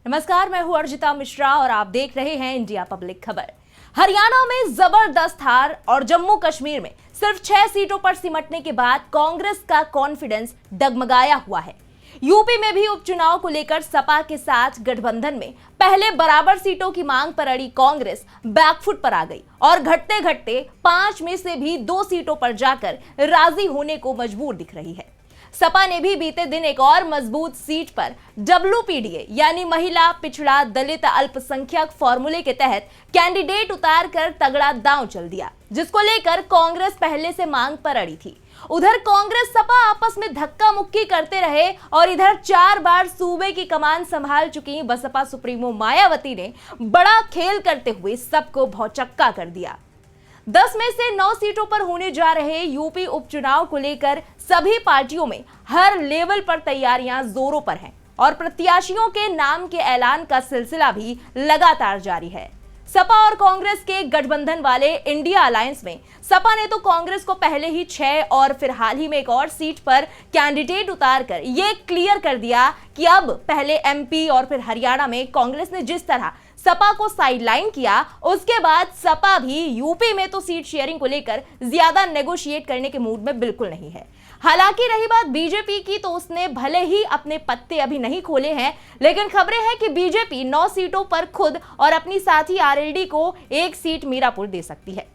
नमस्कार, मैं हूं अर्जिता मिश्रा और आप देख रहे हैं इंडिया पब्लिक खबर। हरियाणा में जबरदस्त हार और जम्मू कश्मीर में सिर्फ 6 सीटों पर सिमटने के बाद कांग्रेस का कॉन्फिडेंस डगमगाया हुआ है। यूपी में भी उपचुनाव को लेकर सपा के साथ गठबंधन में पहले बराबर सीटों की मांग पर अड़ी कांग्रेस बैकफुट पर आ गई और घटते घटते 5 में से भी 2 सीटों पर जाकर राजी होने को मजबूर दिख रही है। सपा ने भी बीते दिन एक और मजबूत सीट पर WPDA यानी महिला, पिछड़ा, दलित, अल्पसंख्यक फॉर्मूले के तहत कैंडिडेट उतार कर तगड़ा दांव चल दिया, जिसको लेकर कांग्रेस पहले से मांग पर अड़ी थी। उधर कांग्रेस सपा आपस में धक्का मुक्की करते रहे और इधर 4 बार सूबे की कमान संभाल चुकी बसपा सुप्रीमो मायावती ने बड़ा खेल करते हुए सबको भौचक्का कर दिया। 10 में से 9 सीटों पर होने जा रहे यूपी उपचुनाव को लेकर सभी पार्टियों में हर लेवल पर तैयारियां जोरों पर हैं और प्रत्याशियों के नाम के ऐलान का सिलसिला भी लगातार जारी है। सपा और कांग्रेस के गठबंधन वाले इंडिया अलायंस में सपा ने तो कांग्रेस को पहले ही 6 और फिर हाल ही में एक और सीट पर कैंडिडेट उतार कर ये क्लियर कर दिया कि अब पहले MP और फिर हरियाणा में कांग्रेस ने जिस तरह सपा को साइडलाइन किया, उसके बाद सपा भी यूपी में तो सीट शेयरिंग को लेकर ज्यादा नेगोशिएट करने के मूड में बिल्कुल नहीं है। हालांकि रही बात बीजेपी की, तो उसने भले ही अपने पत्ते अभी नहीं खोले हैं, लेकिन खबरें हैं कि बीजेपी 9 सीटों पर खुद और अपनी साथी RLD को 1 सीट मीरापुर दे सकती है,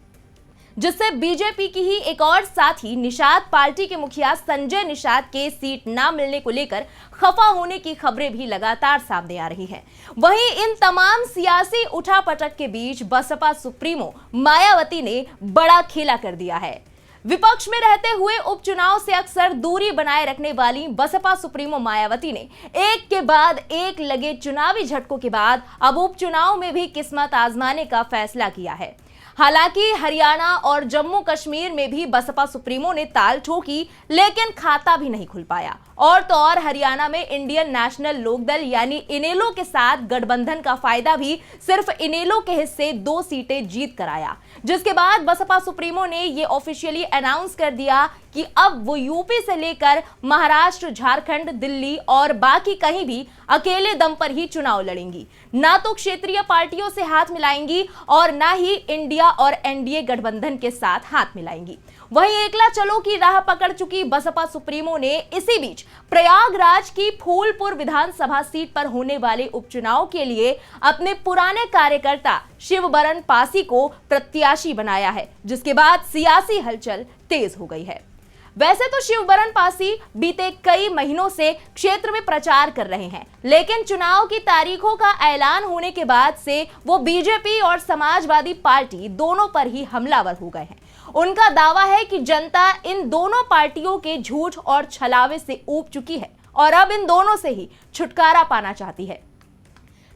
जिससे बीजेपी की ही एक और साथी निषाद पार्टी के मुखिया संजय निषाद के सीट ना मिलने को लेकर खफा होने की खबरें भी लगातार सामने आ रही हैं। वहीं इन तमाम सियासी उठापटक के बीच बसपा सुप्रीमो मायावती ने बड़ा खेला कर दिया है। विपक्ष में रहते हुए उपचुनाव से अक्सर दूरी बनाए रखने वाली बसपा सुप्रीमो मायावती ने एक के बाद एक लगे चुनावी झटकों के बाद अब उपचुनाव में भी किस्मत आजमाने का फैसला किया है। हालांकि हरियाणा और जम्मू कश्मीर में भी बसपा सुप्रीमो ने ताल ठोकी, लेकिन खाता भी नहीं खुल पाया। और तो और हरियाणा में इंडियन नेशनल लोकदल यानी इनेलो के साथ गठबंधन का फायदा भी सिर्फ इनेलो के हिस्से 2 सीटें जीत कर आया, जिसके बाद बसपा सुप्रीमो ने ये ऑफिशियली अनाउंस कर दिया कि अब वो यूपी से लेकर महाराष्ट्र, झारखंड, दिल्ली और बाकी कहीं भी अकेले दम पर ही चुनाव लड़ेंगी। ना तो क्षेत्रीय पार्टियों से हाथ मिलाएंगी और ना ही इंडिया और NDA गठबंधन के साथ हाथ मिलाएंगी। वहीं एकला चलो की राह पकड़ चुकी बसपा सुप्रीमो ने इसी बीच प्रयागराज की फूलपुर विधानसभा सीट पर होने वाले उपचुनाव के लिए अपने पुराने कार्यकर्ता शिवबरन पासी को प्रत्याशी बनाया है, जिसके बाद सियासी हलचल तेज हो गई है। वैसे तो शिवबरन पासी बीते कई महीनों से क्षेत्र में प्रचार कर रहे हैं, लेकिन चुनाव की तारीखों का ऐलान होने के बाद से वो बीजेपी और समाजवादी पार्टी दोनों पर ही हमलावर हो गए हैं। उनका दावा है कि जनता इन दोनों पार्टियों के झूठ और छलावे से ऊब चुकी है और अब इन दोनों से ही छुटकारा पाना चाहती है।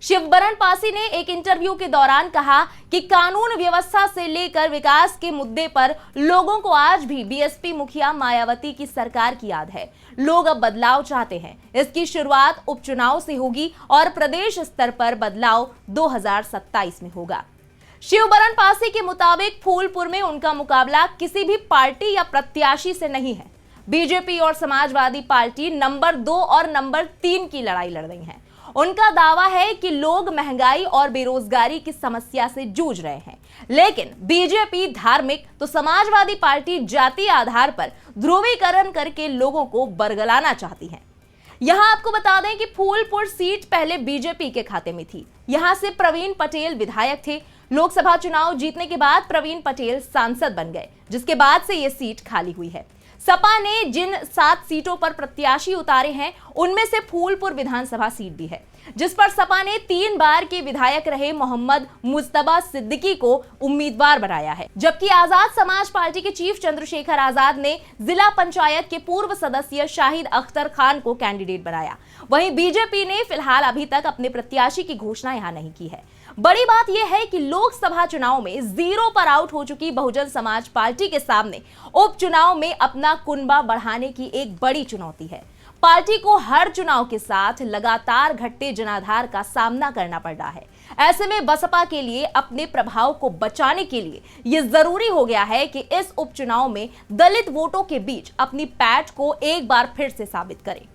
शिवबरन पासी ने एक इंटरव्यू के दौरान कहा कि कानून व्यवस्था से लेकर विकास के मुद्दे पर लोगों को आज भी BSP मुखिया मायावती की सरकार की याद है। लोग अब बदलाव चाहते हैं। इसकी शुरुआत उपचुनाव से होगी और प्रदेश स्तर पर बदलाव 2027 में होगा। शिवबरन पासी के मुताबिक फूलपुर में उनका मुकाबला किसी भी पार्टी या प्रत्याशी से नहीं है। बीजेपी और समाजवादी पार्टी नंबर 2 और नंबर 3 की लड़ाई लड़ रही हैं। उनका दावा है कि लोग महंगाई और बेरोजगारी की समस्या से जूझ रहे हैं, लेकिन बीजेपी धार्मिक तो समाजवादी पार्टी जाति आधार पर ध्रुवीकरण करके लोगों को बरगलाना चाहती है। यहां आपको बता दें कि फूलपुर सीट पहले बीजेपी के खाते में थी। यहां से प्रवीण पटेल विधायक थे। लोकसभा चुनाव जीतने के बाद प्रवीण पटेल सांसद बन गए, जिसके बाद से ये सीट खाली हुई है। सपा ने जिन 7 सीटों पर प्रत्याशी उतारे हैं, उनमें से फूलपुर विधानसभा सीट भी है, जिस पर सपा ने 3 बार के विधायक रहे मोहम्मद मुस्तबा सिद्दीकी को उम्मीदवार बनाया है, जबकि आजाद समाज पार्टी के चीफ चंद्रशेखर आजाद ने जिला पंचायत के पूर्व सदस्य शाहिद अख्तर खान को कैंडिडेट बनाया। वहीं बीजेपी ने फिलहाल अभी तक अपने प्रत्याशी की घोषणा यहां नहीं की है। बड़ी बात यह है कि लोकसभा चुनाव में 0 पर आउट हो चुकी बहुजन समाज पार्टी के सामने उपचुनाव में अपना कुनबा बढ़ाने की एक बड़ी चुनौती है। पार्टी को हर चुनाव के साथ लगातार घटते जनाधार का सामना करना पड़ रहा है। ऐसे में बसपा के लिए अपने प्रभाव को बचाने के लिए यह जरूरी हो गया है कि इस उपचुनाव में दलित वोटों के बीच अपनी पैठ को एक बार फिर से साबित करें।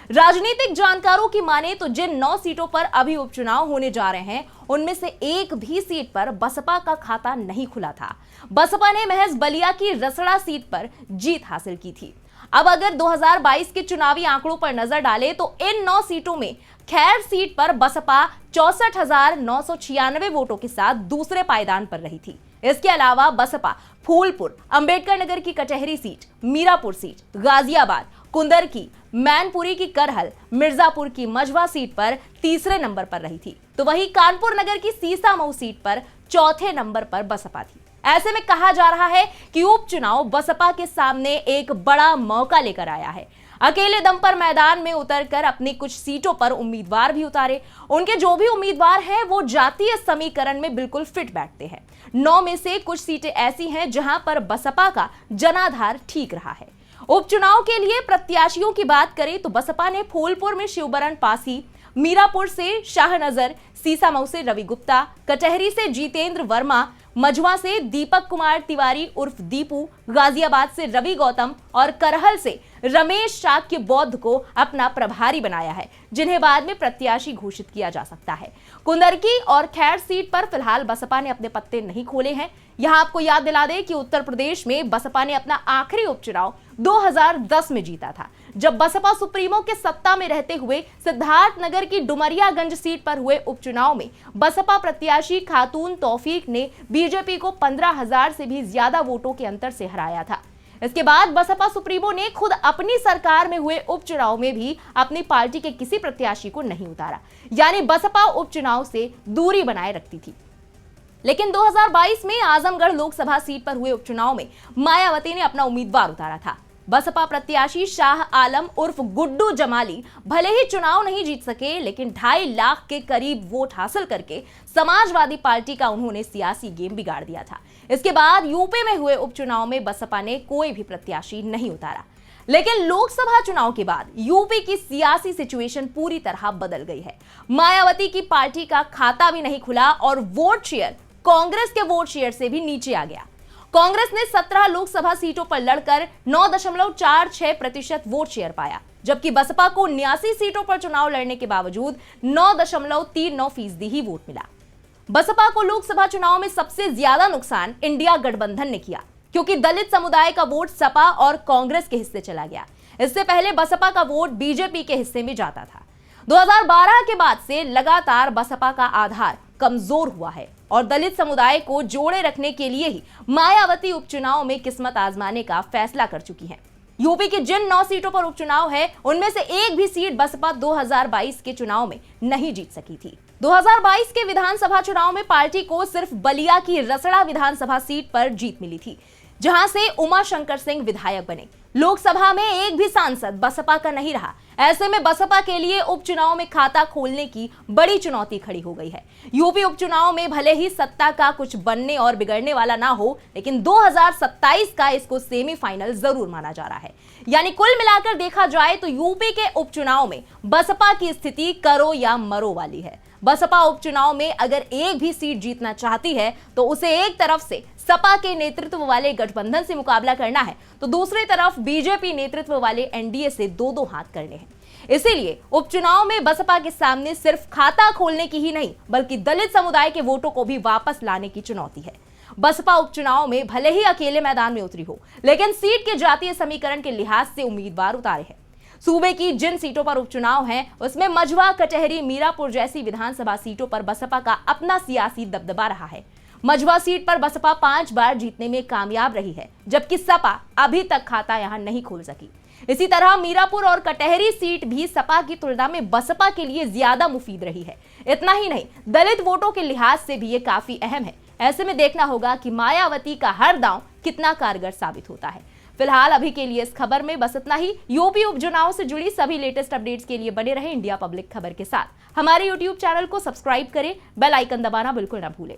राजनीतिक जानकारों की माने तो जिन 9 सीटों पर अभी उपचुनाव होने जा रहे हैं, उनमें से एक भी सीट पर बसपा का खाता नहीं खुला था। बसपा ने महज बलिया की रसड़ा सीट पर जीत हासिल की थी। अब अगर 2022 के चुनावी आंकड़ों पर नजर डालें तो इन 9 सीटों में खैर सीट पर बसपा 64,996 वोटों के साथ दूसरे पायदान पर रही थी। इसके अलावा बसपा फूलपुर, अंबेडकर नगर की कचहरी सीट, मीरापुर सीट, गाजियाबाद, कुंदरकी, मैनपुरी की करहल, मिर्जापुर की मझवा सीट पर तीसरे नंबर पर रही थी, तो वहीं कानपुर नगर की सीसामऊ सीट पर चौथे नंबर पर बसपा थी। ऐसे में कहा जा रहा है कि उपचुनाव बसपा के सामने एक बड़ा मौका लेकर आया है। अकेले दम पर मैदान में उतरकर अपनी कुछ सीटों पर उम्मीदवार भी उतारे। उनके जो भी उम्मीदवार हैं वो जातीय समीकरण में बिल्कुल फिट बैठते हैं। 9 में से कुछ सीटें ऐसी हैं जहां पर बसपा का जनाधार ठीक रहा है। उपचुनाव के लिए प्रत्याशियों की बात करें तो बसपा ने फूलपुर में शिवबरन पासी, मीरापुर से शाहनजर, सीसामऊ से रवि गुप्ता, कचहरी से जितेंद्र वर्मा, मझवा से दीपक कुमार तिवारी उर्फ दीपू, गाजियाबाद से रवि गौतम और करहल से रमेश शाक्य बौद्ध को अपना प्रभारी बनाया है, जिन्हें बाद में प्रत्याशी घोषित किया जा सकता है। कुंदरकी और खैर सीट पर फिलहाल बसपा ने अपने पत्ते नहीं खोले हैं। यहां आपको याद दिला दें कि उत्तर प्रदेश में बसपा ने अपना आखिरी उपचुनाव 2010 में जीता था, जब बसपा सुप्रीमो के सत्ता में रहते हुए सिद्धार्थनगर की डुमरियागंज सीट पर हुए उपचुनाव में बसपा प्रत्याशी खातून तौफीक ने बीजेपी को 15,000 से भी ज्यादा वोटों के अंतर से हराया था। इसके बाद बसपा सुप्रीमो ने खुद अपनी सरकार में हुए उपचुनाव में भी अपनी पार्टी के किसी प्रत्याशी को नहीं उतारा, यानी बसपा उपचुनाव से दूरी बनाए रखती थी। लेकिन 2022 में आजमगढ़ लोकसभा सीट पर हुए उपचुनाव में मायावती ने अपना उम्मीदवार उतारा था। बसपा प्रत्याशी शाह आलम उर्फ गुड्डू जमाली भले ही चुनाव नहीं जीत सके, लेकिन 2.5 लाख के करीब वोट हासिल करके समाजवादी पार्टी का उन्होंने सियासी गेम बिगाड़ दिया था। इसके बाद यूपी में हुए उपचुनाव में बसपा ने कोई भी प्रत्याशी नहीं उतारा। लेकिन लोकसभा चुनाव के बाद यूपी की सियासी सिचुएशन पूरी तरह बदल गई है। मायावती की पार्टी का खाता भी नहीं खुला और वोट शेयर कांग्रेस के वोट शेयर से भी नीचे आ गया। कांग्रेस ने 17 लोकसभा सीटों पर लड़कर 9.46% वोट शेयर पाया, जबकि बसपा को 89 सीटों पर चुनाव लड़ने के बावजूद 9.39% ही वोट मिला। बसपा को लोकसभा चुनाव में सबसे ज्यादा नुकसान इंडिया गठबंधन ने किया, क्योंकि दलित समुदाय का वोट सपा और कांग्रेस के हिस्से चला गया। इससे पहले बसपा का वोट बीजेपी के हिस्से में जाता था। 2012 के बाद से लगातार बसपा का आधार कमजोर हुआ है और दलित समुदाय को जोड़े रखने के लिए ही मायावती उपचुनाव में किस्मत आजमाने का फैसला कर चुकी हैं। यूपी की जिन 9 सीटों पर उपचुनाव है, उनमें से एक भी सीट बसपा 2022 के चुनाव में नहीं जीत सकी थी। 2022 के विधानसभा चुनाव में पार्टी को सिर्फ बलिया की रसड़ा विधानसभा सीट पर जीत मिली थी, जहां से उमा शंकर सिंह विधायक बने। लोकसभा में एक भी सांसद बसपा का नहीं रहा। ऐसे में बसपा के लिए उपचुनाव में खाता खोलने की बड़ी चुनौती खड़ी हो गई है। यूपी उपचुनाव में भले ही सत्ता का कुछ बनने और बिगड़ने वाला ना हो, लेकिन 2027 का इसको सेमीफाइनल जरूर माना जा रहा है। यानी कुल मिलाकर देखा जाए तो यूपी के उपचुनाव में बसपा की स्थिति करो या मरो वाली है। बसपा उपचुनाव में अगर एक भी सीट जीतना चाहती है तो उसे एक तरफ से सपा के नेतृत्व वाले गठबंधन से मुकाबला करना है, तो दूसरी तरफ बीजेपी नेतृत्व वाले एनडीए से दो हाथ करने हैं। इसीलिए उपचुनाव में बसपा के सामने सिर्फ खाता खोलने की ही नहीं, बल्कि दलित समुदाय के वोटों को भी वापस लाने की चुनौती है। बसपा उपचुनाव में भले ही अकेले मैदान में उतरी हो, लेकिन सीट के जातीय समीकरण के लिहाज से उम्मीदवार उतारे हैं। सूबे की जिन सीटों पर उपचुनाव है, उसमें मझवा, कचहरी, मीरापुर जैसी विधानसभा सीटों पर बसपा का अपना सियासी दबदबा रहा है। मझवा सीट पर बसपा 5 बार जीतने में कामयाब रही है, जबकि सपा अभी तक खाता यहां नहीं खोल सकी। इसी तरह मीरापुर और कटहरी सीट भी सपा की तुलना में बसपा के लिए ज्यादा मुफीद रही है। इतना ही नहीं, दलित वोटों के लिहाज से भी ये काफी अहम है। ऐसे में देखना होगा कि मायावती का हर दांव कितना कारगर साबित होता है। फिलहाल अभी के लिए इस खबर में बस इतना ही। यूपी उपचुनाव से जुड़ी सभी लेटेस्ट अपडेट्स के लिए बने रहे इंडिया पब्लिक खबर के साथ। हमारे यूट्यूब चैनल को सब्सक्राइब करें, बेल आइकन दबाना बिल्कुल ना भूलें।